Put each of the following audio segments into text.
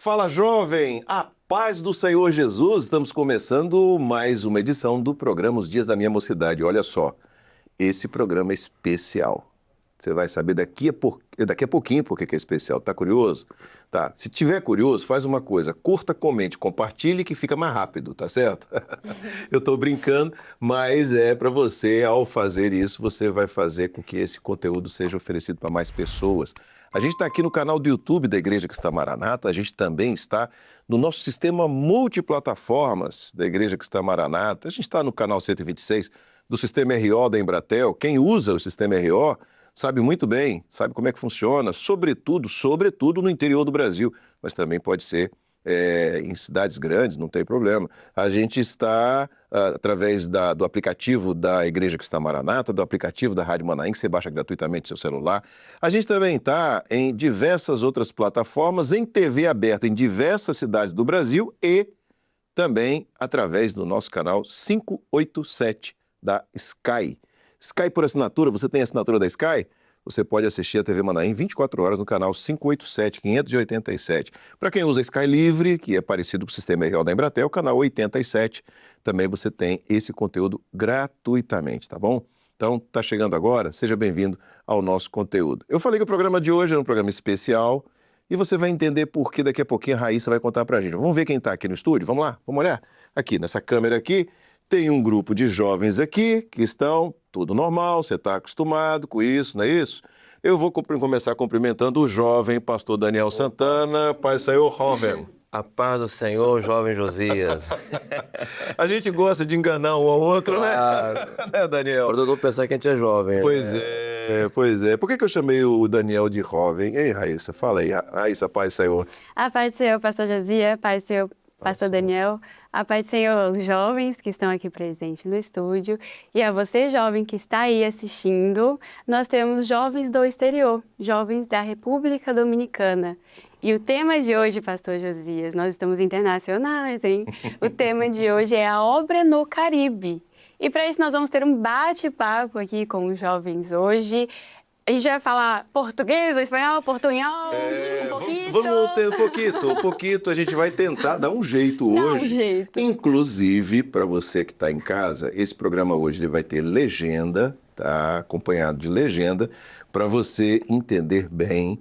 Fala, jovem! A paz do Senhor Jesus! Estamos começando mais uma edição do programa Os Dias da Minha Mocidade. Olha só, esse programa é especial. Você vai saber daqui a pouquinho por que é especial. Tá curioso? Tá. Se tiver curioso, faz uma coisa. Curta, comente, compartilhe que fica mais rápido, tá certo? Eu tô brincando, mas é para você, ao fazer isso, você vai fazer com que esse conteúdo seja oferecido para mais pessoas. A gente está aqui no canal do YouTube da Igreja Cristã Maranata, a gente também está no nosso sistema multiplataformas da Igreja Cristã Maranata, a gente está no canal 126 do Sistema RO da Embratel. Quem usa o Sistema RO sabe muito bem, sabe como é que funciona, sobretudo no interior do Brasil, mas também pode ser em cidades grandes, não tem problema. A gente está através do aplicativo da Igreja Cristã Maranata, do aplicativo da Rádio Manaim, que você baixa gratuitamente no seu celular. A gente também está em diversas outras plataformas, em TV aberta em diversas cidades do Brasil e também através do nosso canal 587 da Sky. Sky por assinatura, você tem a assinatura da Sky? Você pode assistir a TV Manaim 24 horas no canal 587, 587. Para quem usa Sky Livre, que é parecido com o Sistema RO da Embratel, canal 87, também você tem esse conteúdo gratuitamente, tá bom? Então, tá chegando agora, seja bem-vindo ao nosso conteúdo. Eu falei que o programa de hoje é um programa especial e você vai entender por que daqui a pouquinho a Raíssa vai contar pra gente. Vamos ver quem tá aqui no estúdio? Vamos lá? Vamos olhar? Aqui, nessa câmera aqui, tem um grupo de jovens aqui que estão tudo normal, você está acostumado com isso, não é isso? Eu vou começar cumprimentando o jovem pastor Daniel Santana. Paz do Senhor, jovem. A paz do Senhor, jovem Josias. A gente gosta de enganar um ao outro, né? Né, Daniel? Para todo mundo pensar que a gente é jovem. Pois é. Por que eu chamei o Daniel de jovem? Ei, Raíssa, fala aí. Raíssa, paz do Senhor. A paz do Senhor, pastor Josias, paz do Senhor, pastor Daniel, a paz do Senhor, os jovens que estão aqui presentes no estúdio, e a você, jovem, que está aí assistindo. Nós temos jovens do exterior, jovens da República Dominicana. E o tema de hoje, pastor Josias, nós estamos internacionais, hein? O tema de hoje é a obra no Caribe. E para isso nós vamos ter um bate-papo aqui com os jovens hoje. A gente vai falar português ou espanhol, portunhol, um pouquinho. Vamos ter um pouquinho. A gente vai tentar dar um jeito hoje. Um jeito. Inclusive, para você que está em casa, esse programa hoje ele vai ter legenda, tá? Acompanhado de legenda, para você entender bem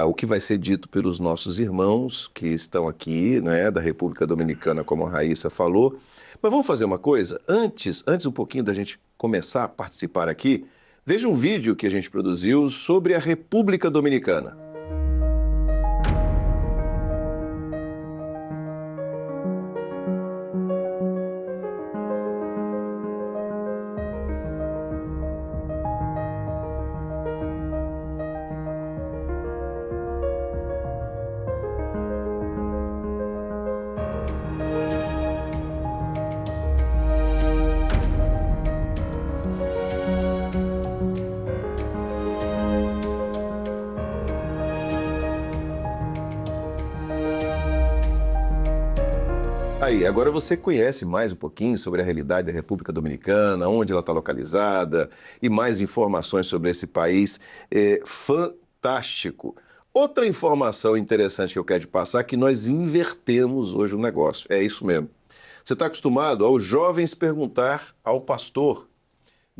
o que vai ser dito pelos nossos irmãos que estão aqui, né, da República Dominicana, como a Raíssa falou. Mas vamos fazer uma coisa? Antes um pouquinho da gente começar a participar aqui, veja um vídeo que a gente produziu sobre a República Dominicana. Aí, agora você conhece mais um pouquinho sobre a realidade da República Dominicana, onde ela está localizada e mais informações sobre esse país fantástico. Outra informação interessante que eu quero te passar é que nós invertemos hoje o negócio. É isso mesmo. Você está acostumado aos jovens perguntar ao pastor.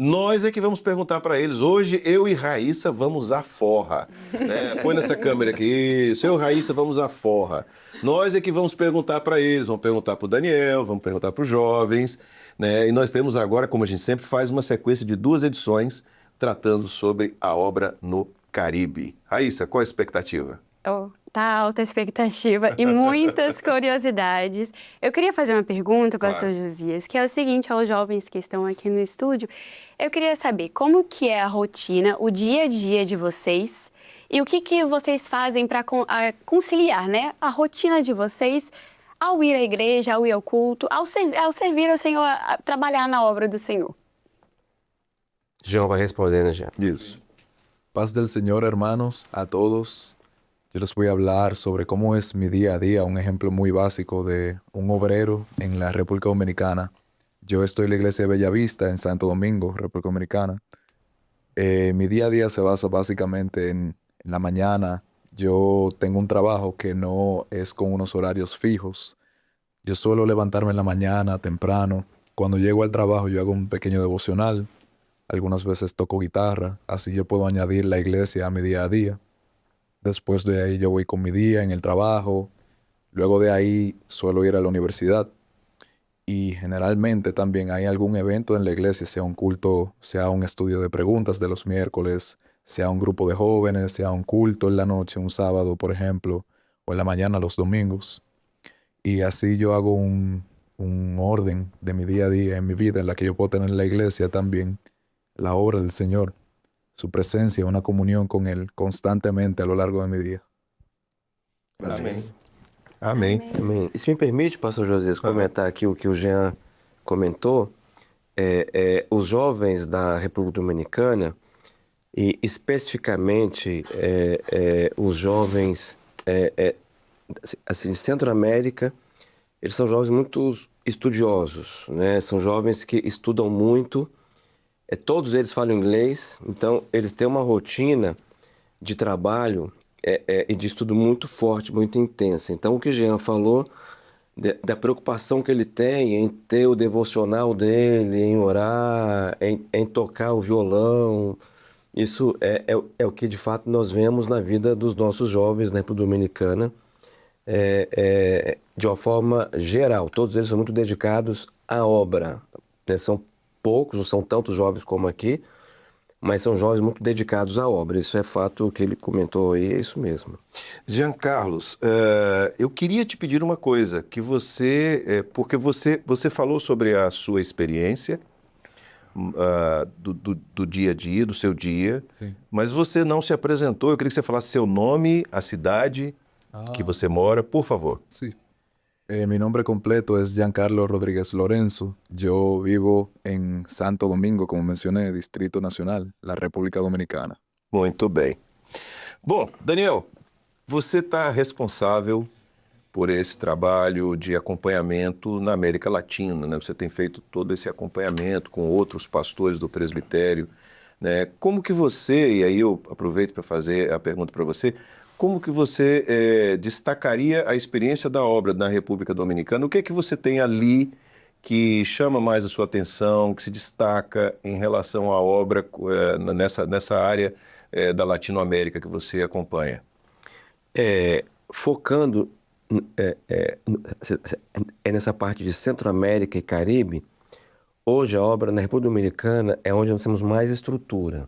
Nós é que vamos perguntar para eles. Hoje, eu e Raíssa vamos à forra. Né? Põe nessa câmera aqui. Isso, eu e Raíssa vamos à forra. Nós é que vamos perguntar para eles. Vamos perguntar para o Daniel, vamos perguntar para os jovens. Né? E nós temos agora, como a gente sempre faz, uma sequência de 2 edições tratando sobre a obra no Caribe. Raíssa, qual a expectativa? Tá alta a expectativa e muitas curiosidades. Eu queria fazer uma pergunta, pastor Josias, que é o seguinte aos jovens que estão aqui no estúdio. Eu queria saber como que é a rotina, o dia a dia de vocês e o que vocês fazem para conciliar, né, a rotina de vocês ao ir à igreja, ao ir ao culto, ao servir ao Senhor, a trabalhar na obra do Senhor. João vai respondendo já. Isso. Paz del Señor, hermanos, a todos. Yo les voy a hablar sobre cómo es mi día a día, un ejemplo muy básico de un obrero en la República Dominicana. Yo estoy en la iglesia de Bellavista, en Santo Domingo, República Dominicana. Mi día a día se basa básicamente en la mañana. yo tengo un trabajo que no es con unos horarios fijos. Yo suelo levantarme en la mañana temprano. Cuando llego al trabajo yo hago un pequeño devocional. Algunas veces toco guitarra, así yo puedo añadir la iglesia a mi día a día. Después de ahí yo voy con mi día en el trabajo. Luego de ahí suelo ir a la universidad. Y generalmente también hay algún evento en la iglesia, sea un culto, sea un estudio de preguntas de los miércoles, sea un grupo de jóvenes, sea un culto en la noche, un sábado, por ejemplo, o en la mañana los domingos. Y así yo hago un orden de mi día a día en mi vida en la que yo puedo tener en la iglesia también la obra del Señor, su presencia, una comunión con Él constantemente a lo largo de mi día. Gracias. Amém. Amém. E se me permite, pastor Josias, comentar aqui o que o Jean comentou, os jovens da República Dominicana, e especificamente os jovens assim, de Centro-América, eles são jovens muito estudiosos, né? São jovens que estudam muito, todos eles falam inglês, então eles têm uma rotina de trabalho e de estudo muito forte, muito intensa. Então, o que o Jean falou da preocupação que ele tem em ter o devocional dele, em orar, em tocar o violão, isso é o que, de fato, nós vemos na vida dos nossos jovens na República Dominicana, de uma forma geral. Todos eles são muito dedicados à obra, né? São poucos, não são tantos jovens como aqui, mas são jovens muito dedicados à obra. Isso é fato, o que ele comentou aí, é isso mesmo. Jean Carlos, eu queria te pedir uma coisa, que você, porque você falou sobre a sua experiência do dia a dia, do seu dia, Sim. mas você não se apresentou. Eu queria que você falasse seu nome, a cidade que você mora, por favor. Sí. Mi nombre completo es Giancarlo Rodríguez Lorenzo. Yo vivo en Santo Domingo, como mencioné, Distrito Nacional, la República Dominicana. Muito bem. Bom, Daniel, você está responsável por esse trabalho de acompanhamento na América Latina, né? Você tem feito todo esse acompanhamento com outros pastores do presbitério, né? Como que você, e aí eu aproveito para fazer a pergunta para você, como que você destacaria a experiência da obra na República Dominicana? O que é que você tem ali que chama mais a sua atenção, que se destaca em relação à obra nessa área da Latinoamérica que você acompanha? Focando nessa parte de Centro-América e Caribe, hoje a obra na República Dominicana é onde nós temos mais estrutura.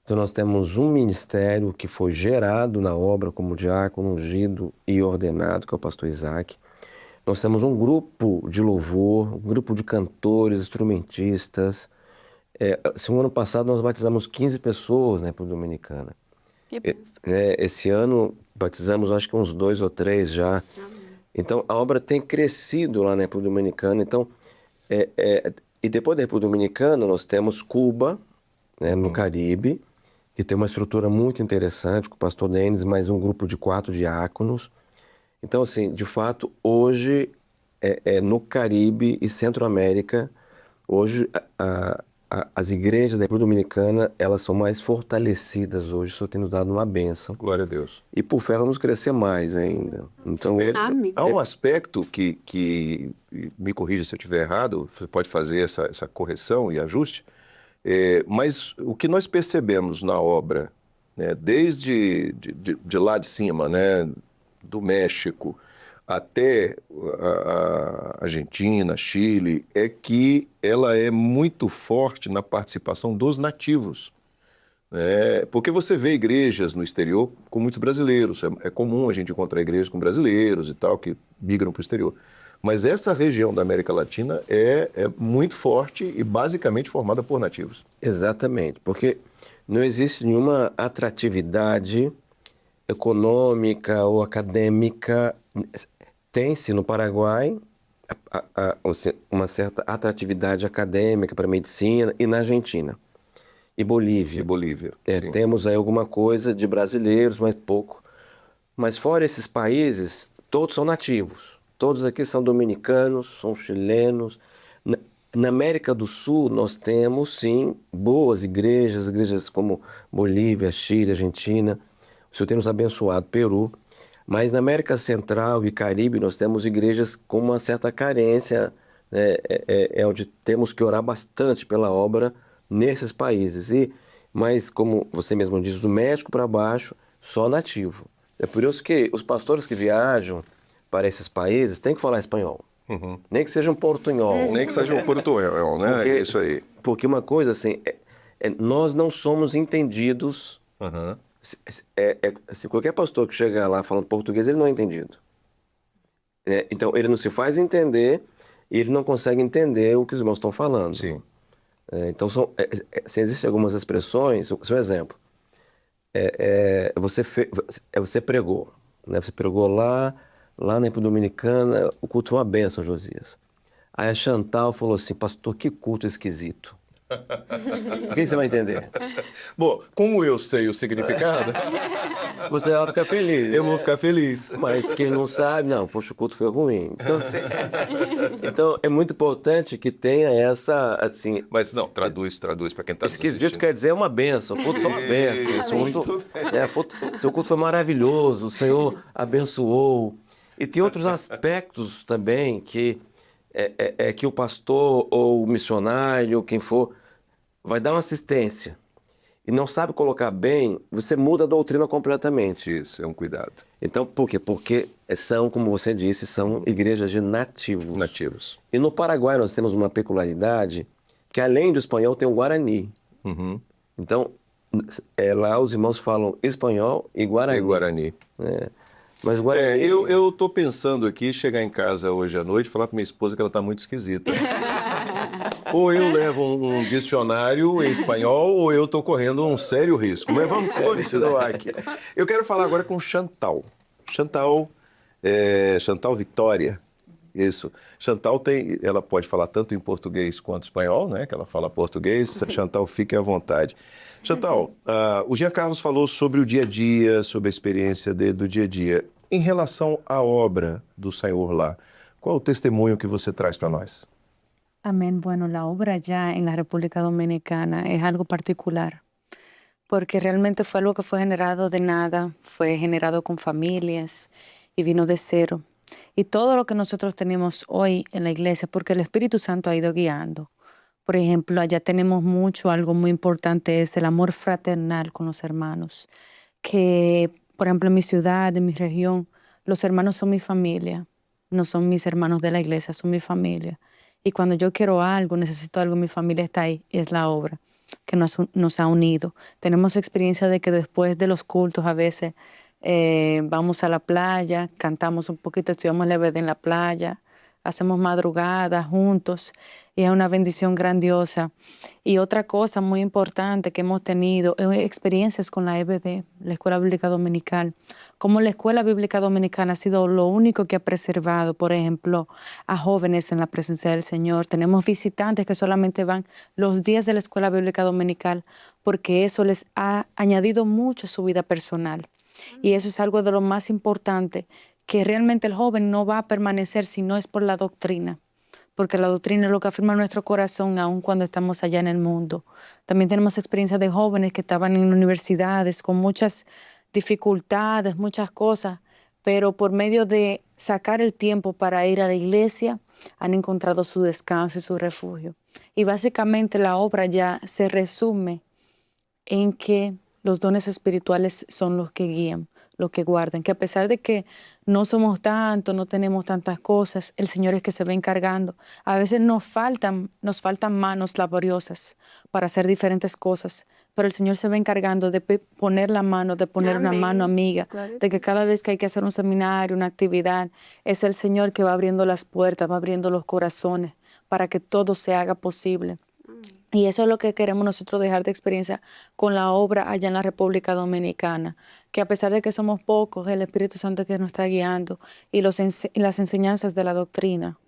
Então nós temos um ministério que foi gerado na obra como diácono, ungido e ordenado, que é o pastor Isaac. Nós temos um grupo de louvor, um grupo de cantores, instrumentistas. No ano passado nós batizamos 15 pessoas na República Dominicana. Que benção. Esse ano batizamos acho que uns 2 ou 3 já. Então a obra tem crescido lá na República Dominicana. Então, e depois da República Dominicana nós temos Cuba, né, no Caribe, que tem uma estrutura muito interessante, com o pastor Denis, mais um grupo de 4 diáconos. Então, assim, de fato, hoje, no Caribe e Centro-América, hoje as igrejas da República Dominicana, elas são mais fortalecidas hoje, isso tem nos dado uma bênção. Glória a Deus. E por fé vamos crescer mais ainda. Então, Amém. Há um aspecto que me corrija se eu estiver errado, você pode fazer essa correção e ajuste, mas o que nós percebemos na obra, né, desde de lá de cima, né, do México até a Argentina, Chile, é que ela é muito forte na participação dos nativos. Porque você vê igrejas no exterior com muitos brasileiros, é comum a gente encontrar igrejas com brasileiros e tal, que migram para o exterior. Mas essa região da América Latina é muito forte e basicamente formada por nativos. Exatamente, porque não existe nenhuma atratividade econômica ou acadêmica. Tem-se no Paraguai uma certa atratividade acadêmica para a medicina, e na Argentina. E Bolívia. Sim. Temos aí alguma coisa de brasileiros, mas pouco. Mas fora esses países, todos são nativos. Todos aqui são dominicanos, são chilenos. Na América do Sul, nós temos, sim, boas igrejas como Bolívia, Chile, Argentina. o Senhor tem nos abençoado, Peru, mas na América Central e Caribe nós temos igrejas com uma certa carência, né, onde temos que orar bastante pela obra nesses países. Mas, como você mesmo diz, do México para baixo, só nativo. É por isso que os pastores que viajam para esses países têm que falar espanhol. Nem que seja um portunhol. Nem que seja um portunhol, né? Porque, Isso aí. Porque uma coisa assim, nós não somos entendidos. Aham. Se qualquer pastor que chegar lá falando português, ele não é entendido. Então, ele não se faz entender e ele não consegue entender o que os irmãos estão falando. Sim. Então, se existem algumas expressões, um exemplo. Você pregou, né? Você pregou lá na República Dominicana, o culto foi uma bênção, Josias. Aí a Chantal falou assim, pastor, que culto esquisito. O que você vai entender? Bom, como eu sei o significado, Você vai ficar feliz. eu vou ficar feliz. Mas quem não sabe, não, poxa, o culto foi ruim. Então, então é muito importante que tenha essa, assim... Mas não, traduz para quem está Esquisito quer dizer uma benção. O culto foi uma benção. Seu culto foi maravilhoso, o Senhor abençoou. E tem outros aspectos também que que o pastor ou o missionário, quem for, vai dar uma assistência e não sabe colocar bem, você muda a doutrina completamente. Isso, é um cuidado. Então, por quê? Porque são, como você disse, são igrejas de nativos. Nativos. E no Paraguai nós temos uma peculiaridade que, além do espanhol, tem o Guarani. Então, lá os irmãos falam espanhol e Guarani. É Guarani. Mas o Guarani... Eu tô pensando aqui, chegar em casa hoje à noite e falar para minha esposa que ela tá muito esquisita. Ou eu levo um dicionário em espanhol, ou eu tô correndo um sério risco. Mas vamos continuar aqui. Eu quero falar agora com Chantal. Chantal Victoria. Isso. Chantal ela pode falar tanto em português quanto espanhol, né? Que ela fala português. Chantal, fique à vontade. Chantal, o Jean Carlos falou sobre o dia a dia, sobre a experiência do dia a dia. Em relação à obra do Senhor lá, qual é o testemunho que você traz para nós? Amén. Bueno, la obra ya en la República Dominicana es algo particular, porque realmente fue algo que fue generado de nada, fue generado con familias y vino de cero. Y todo lo que nosotros tenemos hoy en la iglesia, porque el Espíritu Santo ha ido guiando. Por ejemplo, allá tenemos mucho, algo muy importante es el amor fraternal con los hermanos, que, por ejemplo, en mi ciudad, en mi región, los hermanos son mi familia, no son mis hermanos de la iglesia, son mi familia. Y cuando yo quiero algo, necesito algo, mi familia está ahí, y es la obra que nos ha unido. Tenemos experiencia de que después de los cultos a veces vamos a la playa, cantamos un poquito, estudiamos la EBD en la playa, hacemos madrugadas juntos y es una bendición grandiosa. Y otra cosa muy importante que hemos tenido es experiencias con la EBD, la Escuela Bíblica Dominical. Como la Escuela Bíblica Dominicana ha sido lo único que ha preservado, por ejemplo, a jóvenes en la presencia del Señor. Tenemos visitantes que solamente van los días de la Escuela Bíblica Dominical porque eso les ha añadido mucho a su vida personal. Y eso es algo de lo más importante, que realmente el joven no va a permanecer si no es por la doctrina, porque la doctrina es lo que afirma nuestro corazón aun cuando estamos allá en el mundo. También tenemos experiencias de jóvenes que estaban en universidades con muchas dificultades, muchas cosas, pero por medio de sacar el tiempo para ir a la iglesia, han encontrado su descanso y su refugio. Y básicamente la obra ya se resume en que los dones espirituales son los que guían, los que guardan, que a pesar de que no somos tanto, no tenemos tantas cosas, el Señor es que se va encargando. A veces nos faltan manos laboriosas para hacer diferentes cosas, pero el Señor se va encargando de poner la mano, de poner una mano amiga, de que cada vez que hay que hacer un seminario, una actividad, es el Señor que va abriendo las puertas, va abriendo los corazones para que todo se haga posible. Y eso es lo que queremos nosotros dejar de experiencia con la obra allá en la República Dominicana, que a pesar de que somos pocos, el Espíritu Santo que nos está guiando y las enseñanzas de la doctrina.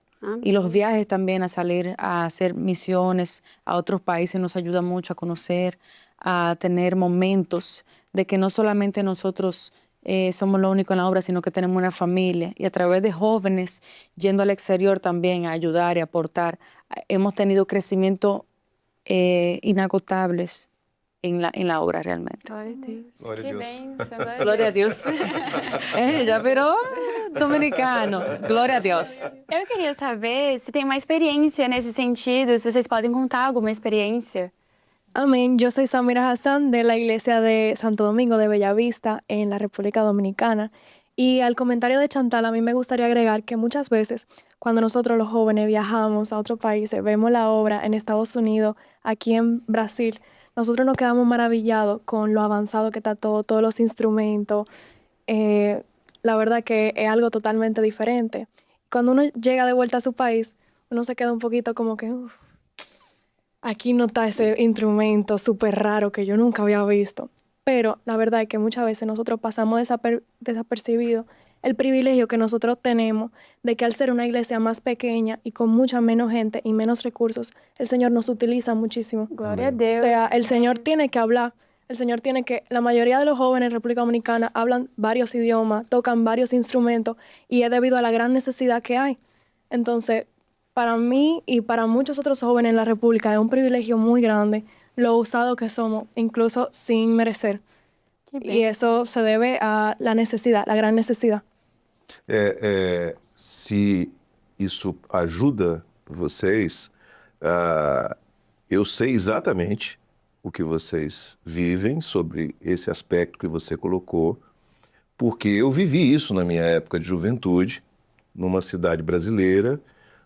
Y los viajes también a salir a hacer misiones a otros países nos ayuda mucho a conocer, a tener momentos de que no solamente nosotros somos lo único en la obra, sino que tenemos una familia. Y a través de jóvenes yendo al exterior también a ayudar y aportar, hemos tenido crecimiento inagotables en la obra realmente. Glória a Deus. Glória a que Deus. bênção, Glória a Deus. Já virou dominicano. Glória a Deus. Eu queria saber se tem uma experiência nesse sentido, se vocês podem contar alguma experiência. Amén. Yo soy Samira Hassan de la iglesia de Santo Domingo de Bellavista en la República Dominicana. Y al comentario de Chantal, a mí me gustaría agregar que muchas veces cuando nosotros los jóvenes viajamos a otros países, vemos la obra en Estados Unidos, aquí en Brasil, nosotros nos quedamos maravillados con lo avanzado que está todo, todos los instrumentos. La verdad que es algo totalmente diferente. Cuando uno llega de vuelta a su país, uno se queda un poquito como que, aquí no está ese instrumento súper raro que yo nunca había visto. Pero la verdad es que muchas veces nosotros pasamos desapercibido el privilegio que nosotros tenemos de que al ser una iglesia más pequeña y con mucha menos gente y menos recursos, el Señor nos utiliza muchísimo. Glória a Deus. O sea, el Señor tiene que hablar. El Señor tiene que... La mayoría de los jóvenes en República Dominicana hablan varios idiomas, tocan varios instrumentos y es debido a la gran necesidad que hay. Entonces, para mí y para muchos otros jóvenes en la República es un privilegio muy grande lo usado que somos, incluso sin merecer. Y eso se debe a la necesidad, la gran necesidad. Se isso ajuda vocês, eu sei exatamente o que vocês vivem sobre esse aspecto que você colocou, porque eu vivi isso na minha época de juventude, numa cidade brasileira,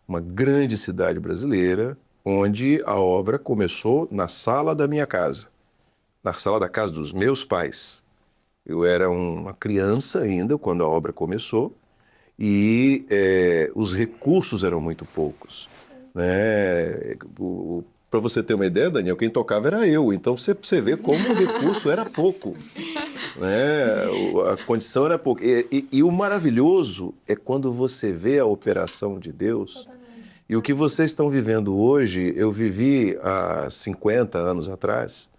uma grande cidade brasileira, onde a obra começou na sala da minha casa, na sala da casa dos meus pais. Eu era uma criança ainda quando a obra começou e os recursos eram muito poucos, né? Para você ter uma ideia, Daniel, quem tocava era eu. Então você vê como o recurso era pouco, né? A condição era pouca. E o maravilhoso é quando você vê a operação de Deus. E o que vocês estão vivendo hoje, eu vivi há 50 anos atrás.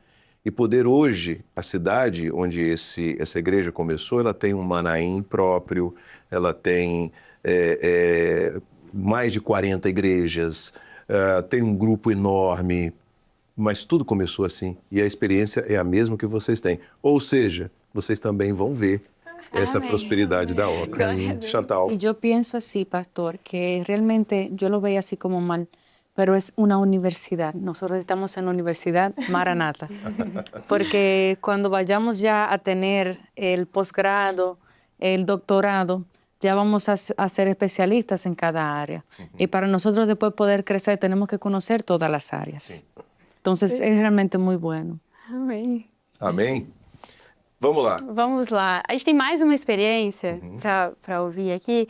E poder hoje, a cidade onde essa igreja começou, ela tem um Manaim próprio, ela tem mais de 40 igrejas, tem um grupo enorme, mas tudo começou assim. E a experiência é a mesma que vocês têm. Ou seja, vocês também vão ver esa Amén. prosperidad da obra. Chantal. Y yo pienso así, pastor, que realmente yo lo veía así como mal, pero es una universidad. Nosotros estamos en la Universidad Maranata. Porque cuando vayamos ya a tener el posgrado, el doctorado, ya vamos a ser especialistas en cada área. Y para nosotros después poder crecer tenemos que conocer todas las áreas. Sí. Entonces es realmente muy bueno. Amém. Amém? Vamos lá. Vamos lá. A gente tem mais uma experiência para ouvir aqui.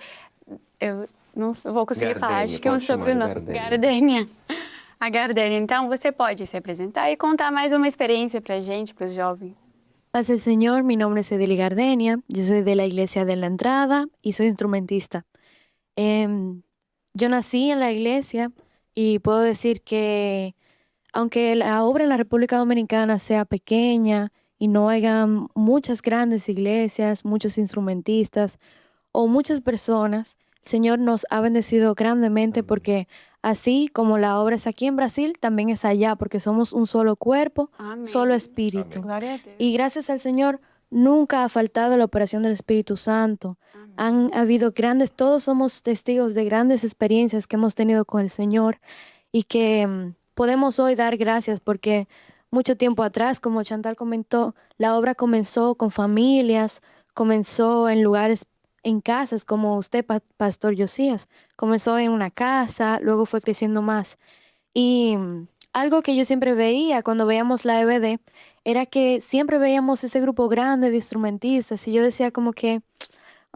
Eu não vou conseguir falar, Gardênia, acho que é um pode chamar de sobrenome. Gardênia. Gardênia. A Gardênia. Então, você pode se apresentar e contar mais uma experiência para a gente, para os jovens. Paz el Señor, mi nombre es Edeli Gardenia, yo soy de la iglesia de la entrada y soy instrumentista. Yo nací en la iglesia y puedo decir que aunque la obra en la República Dominicana sea pequeña y no haya muchas grandes iglesias, muchos instrumentistas o muchas personas, el Señor nos ha bendecido grandemente porque así como la obra es aquí en Brasil, también es allá porque somos un solo cuerpo, Amén. solo espíritu. Glória a Deus. Y gracias al Señor nunca ha faltado la operación del Espíritu Santo. Han habido todos somos testigos de grandes experiencias que hemos tenido con el Señor y que podemos hoy dar gracias porque mucho tiempo atrás, como Chantal comentó, la obra comenzó con familias, comenzó en lugares, en casas, como usted, Pastor Josías. Comenzó en una casa, luego fue creciendo más. Y algo que yo siempre veía cuando veíamos la EBD era que siempre veíamos ese grupo grande de instrumentistas y yo decía como que,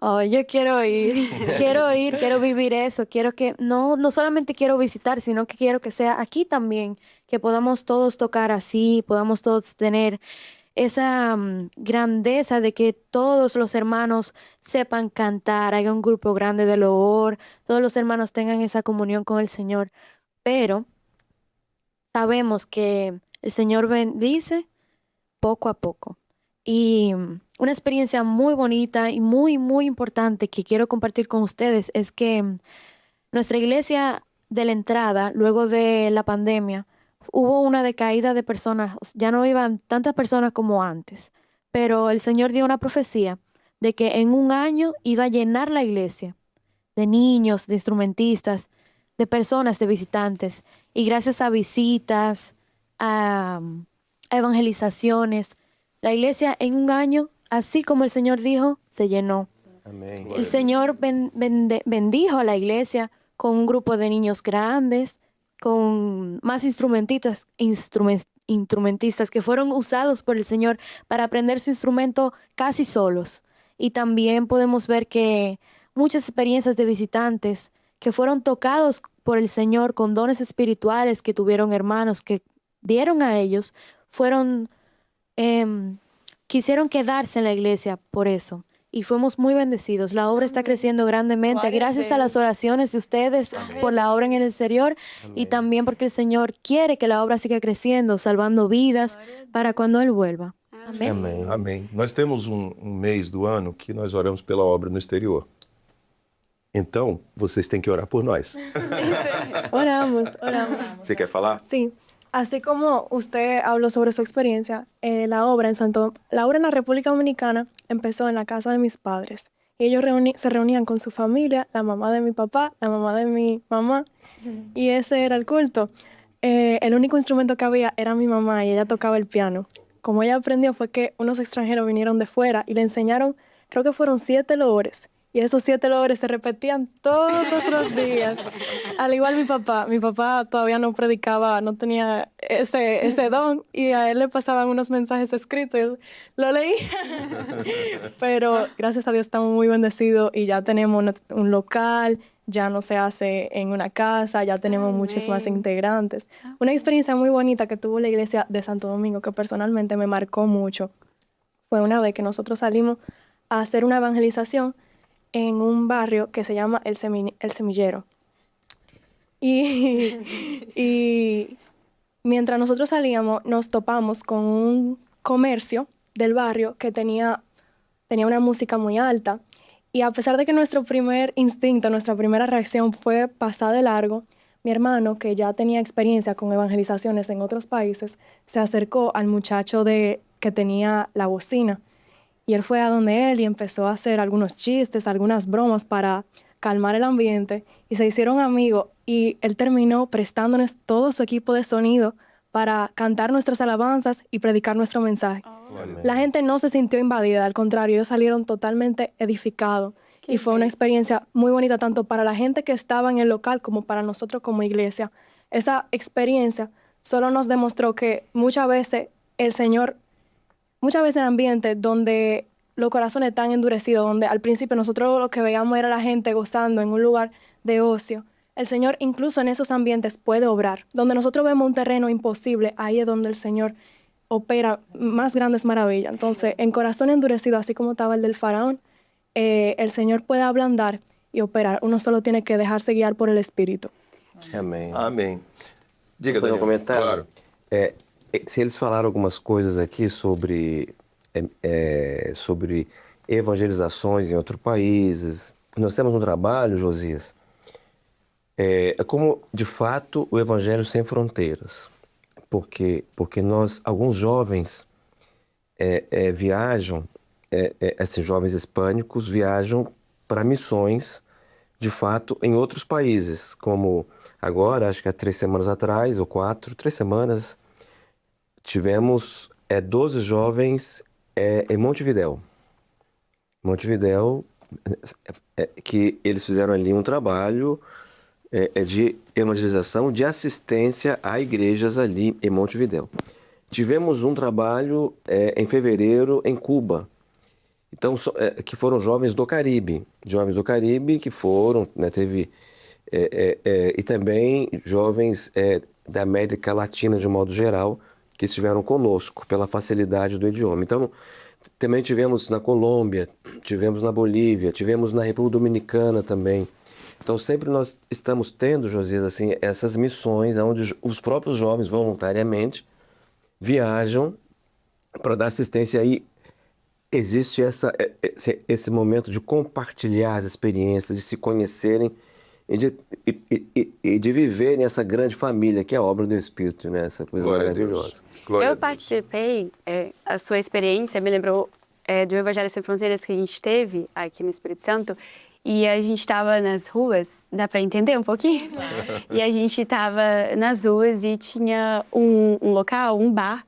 oh, yo quiero ir, quiero vivir eso, quiero que, no solamente quiero visitar, sino que quiero que sea aquí también, que podamos todos tocar así, podamos todos tener esa grandeza de que todos los hermanos sepan cantar, haya un grupo grande de loor, todos los hermanos tengan esa comunión con el Señor. Pero sabemos que el Señor bendice poco a poco. Y una experiencia muy bonita y muy, muy importante que quiero compartir con ustedes es que nuestra iglesia de la entrada, luego de la pandemia, hubo una decaída de personas, ya no iban tantas personas como antes, pero el Señor dio una profecía de que en un año iba a llenar la iglesia de niños, de instrumentistas, de personas, de visitantes. Y gracias a visitas, a evangelizaciones, la iglesia en un año, así como el Señor dijo, se llenó. Amém. El Señor bendijo a la iglesia con un grupo de niños grandes, con más instrumentistas que fueron usados por el Señor para aprender su instrumento casi solos. Y también podemos ver que muchas experiencias de visitantes que fueron tocados por el Señor con dones espirituales que tuvieron hermanos que dieron a ellos, quisieron quedarse en la iglesia por eso. Y fuimos muy bendecidos. La obra está creciendo grandemente. Glória a Gracias a las Deus. oraciones de ustedes por la obra en el exterior y también porque el Señor quiere que la obra siga creciendo, salvando vidas para cuando Él vuelva. Amén. Amém. Amém. Nós temos um mês do ano que nós oramos pela obra no exterior. Então, vocês têm que orar por nós. Oramos. Você quer falar? Sí, así como usted habló sobre su experiencia, la obra en la República Dominicana empezó en la casa de mis padres. Y ellos se reunían con su familia, la mamá de mi papá, la mamá de mi mamá, y ese era el culto. El único instrumento que había era mi mamá y ella tocaba el piano. Como ella aprendió fue que unos extranjeros vinieron de fuera y le enseñaron, creo que fueron 7 loores. Y esos 7 loores se repetían todos los días. Al igual mi papá todavía no predicaba, no tenía ese don, y a él le pasaban unos mensajes escritos y él lo leía. Pero gracias a Dios estamos muy bendecidos y ya tenemos un local, ya no se hace en una casa, ya tenemos muchos más integrantes. Una experiencia muy bonita que tuvo la iglesia de Santo Domingo, que personalmente me marcó mucho, fue una vez que nosotros salimos a hacer una evangelización en un barrio que se llama El Semillero. Y mientras nosotros salíamos, nos topamos con un comercio del barrio que tenía una música muy alta. Y a pesar de que nuestro primer instinto, nuestra primera reacción fue pasar de largo, mi hermano, que ya tenía experiencia con evangelizaciones en otros países, se acercó al muchacho que tenía la bocina. Y él fue a donde él y empezó a hacer algunos chistes, algunas bromas para calmar el ambiente. Y se hicieron amigos y él terminó prestándonos todo su equipo de sonido para cantar nuestras alabanzas y predicar nuestro mensaje. La gente no se sintió invadida, al contrario, ellos salieron totalmente edificados. Y fue una experiencia muy bonita tanto para la gente que estaba en el local como para nosotros como iglesia. Esa experiencia solo nos demostró que muchas veces en ambientes donde los corazones están endurecidos, donde al principio nosotros lo que veíamos era la gente gozando en un lugar de ocio, el Señor incluso en esos ambientes puede obrar. Donde nosotros vemos un terreno imposible, ahí es donde el Señor opera más grandes maravillas. Entonces, en corazón endurecido, así como estaba el del faraón, el Señor puede ablandar y operar. Uno solo tiene que dejarse guiar por el Espíritu. Amém. Amém. Diga, Posso fazer Daniel. um comentário? Claro. Se eles falaram algumas coisas aqui sobre evangelizações em outros países, nós temos um trabalho, Josias, como de fato o Evangelho sem fronteiras, porque alguns jovens viajam, esses jovens hispânicos viajam para missões de fato em outros países, como agora, acho que há 3 semanas atrás, ou 3 semanas, tivemos 12 jovens em Montevidéu. Montevidéu, que eles fizeram ali um trabalho de evangelização, de assistência a igrejas ali em Montevidéu. Tivemos um trabalho em fevereiro em Cuba. Então, que foram jovens do Caribe que foram, né, teve e também jovens da América Latina de um modo geral que estiveram conosco pela facilidade do idioma. Então, também tivemos na Colômbia, tivemos na Bolívia, tivemos na República Dominicana também. Então, sempre nós estamos tendo, Josias, assim, essas missões onde os próprios jovens voluntariamente viajam para dar assistência aí. Existe esse momento de compartilhar as experiências, de se conhecerem e de viver nessa grande família que é a obra do Espírito, né? Essa coisa Glória a Deus. maravilhosa. Glória a Eu Deus. participei, a sua experiência me lembrou do Evangelho Sem Fronteiras que a gente teve aqui no Espírito Santo. E a gente estava nas ruas, dá para entender um pouquinho? E a gente estava nas ruas e tinha um local, um bar.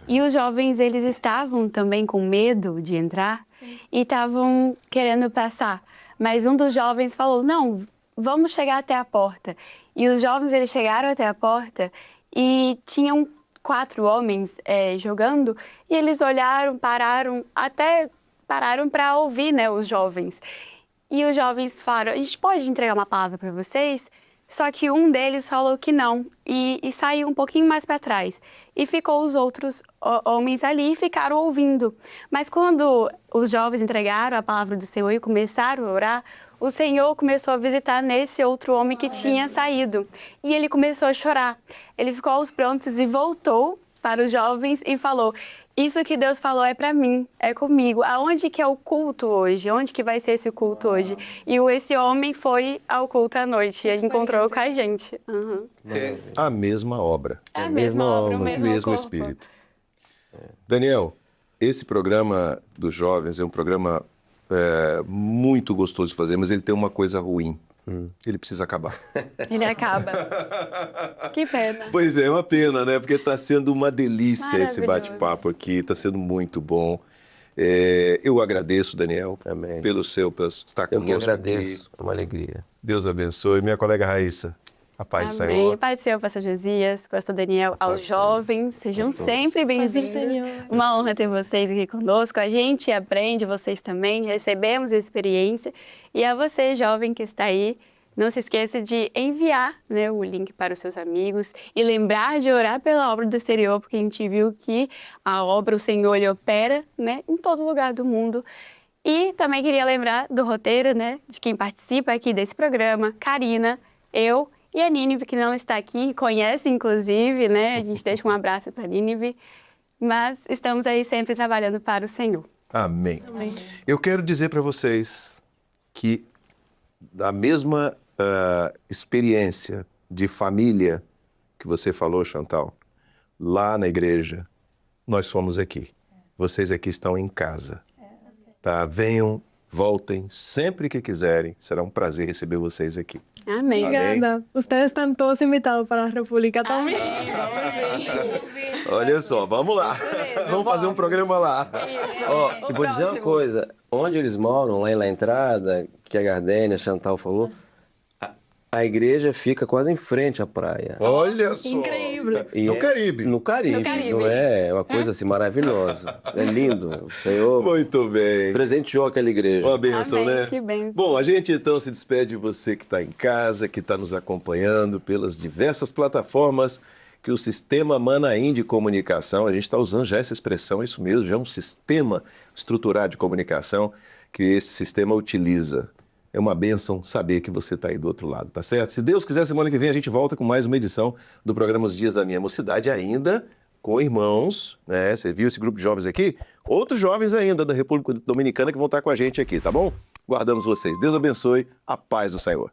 E os jovens, eles estavam também com medo de entrar e estavam querendo passar. Mas um dos jovens falou, não, vamos chegar até a porta. E os jovens, eles chegaram até a porta e tinham 4 homens jogando. E eles olharam, pararam para ouvir, né, os jovens. E os jovens falaram, a gente pode entregar uma palavra para vocês? Só que um deles falou que não e saiu um pouquinho mais para trás. E ficou os outros homens ali e ficaram ouvindo. Mas quando os jovens entregaram a palavra do Senhor e começaram a orar, o Senhor começou a visitar nesse outro homem que tinha saído. E ele começou a chorar. Ele ficou aos prantos e voltou para os jovens e falou, isso que Deus falou é para mim, é comigo. Aonde que é o culto hoje? Onde que vai ser esse culto hoje? E esse homem foi ao culto à noite e ele encontrou com a gente. Uhum. É a mesma obra, É a mesma obra, o o mesmo mesmo corpo. Espírito. Daniel, esse programa dos jovens é um programa muito gostoso de fazer, mas ele tem uma coisa ruim. Ele precisa acabar. Ele acaba. Que pena. Pois é uma pena, né? Porque está sendo uma delícia esse Maravilhoso. bate-papo aqui, está sendo muito bom. Eu agradeço, Daniel, Amém. por estar Eu que conosco agradeço. aqui. É uma alegria. Deus abençoe. Minha colega Raíssa, a paz do Amém. Senhor. Pai do Senhor, pastor Josias, pastor Daniel, aos jovens, sejam sempre bem-vindos. Senhor. Uma honra ter vocês aqui conosco. A gente aprende, vocês também, recebemos experiência. E a você, jovem que está aí, não se esqueça de enviar, né, o link para os seus amigos e lembrar de orar pela obra do exterior, porque a gente viu que a obra, o Senhor, ele opera, né, em todo lugar do mundo. E também queria lembrar do roteiro, né, de quem participa aqui desse programa, Karina, eu e a Nínive, que não está aqui, conhece inclusive, né, a gente deixa um abraço para a Nínive, mas estamos aí sempre trabalhando para o Senhor. Amém. Eu quero dizer para vocês que da mesma experiência de família que você falou, Chantal, lá na igreja, nós somos aqui. Vocês aqui estão em casa. Tá? Venham, voltem sempre que quiserem. Será um prazer receber vocês aqui. Amém. Obrigada. Ustedes están todos invitados para a República también. Olha só, vamos lá. Vamos fazer um programa lá. Ó, e vou dizer uma coisa. Onde eles moram, lá na entrada, que a Gardênia, a Chantal falou, a igreja fica quase em frente à praia. Olha só. Incrível. E No Caribe. No Caribe. No Caribe. Não é uma coisa assim maravilhosa. É lindo. O Senhor Muito bem. presenteou aquela igreja. Uma bênção, Amém, né? que bênção. Bom, a gente então se despede de você que está em casa, que está nos acompanhando pelas diversas plataformas que o Sistema Manaim de Comunicação, a gente está usando já essa expressão, é isso mesmo, já é um sistema estruturado de comunicação que esse sistema utiliza. É uma bênção saber que você está aí do outro lado, tá certo? Se Deus quiser, semana que vem a gente volta com mais uma edição do programa Os Dias da Minha Mocidade, ainda com irmãos, né? Você viu esse grupo de jovens aqui? Outros jovens ainda da República Dominicana que vão estar com a gente aqui, tá bom? Guardamos vocês. Deus abençoe. A paz do Senhor.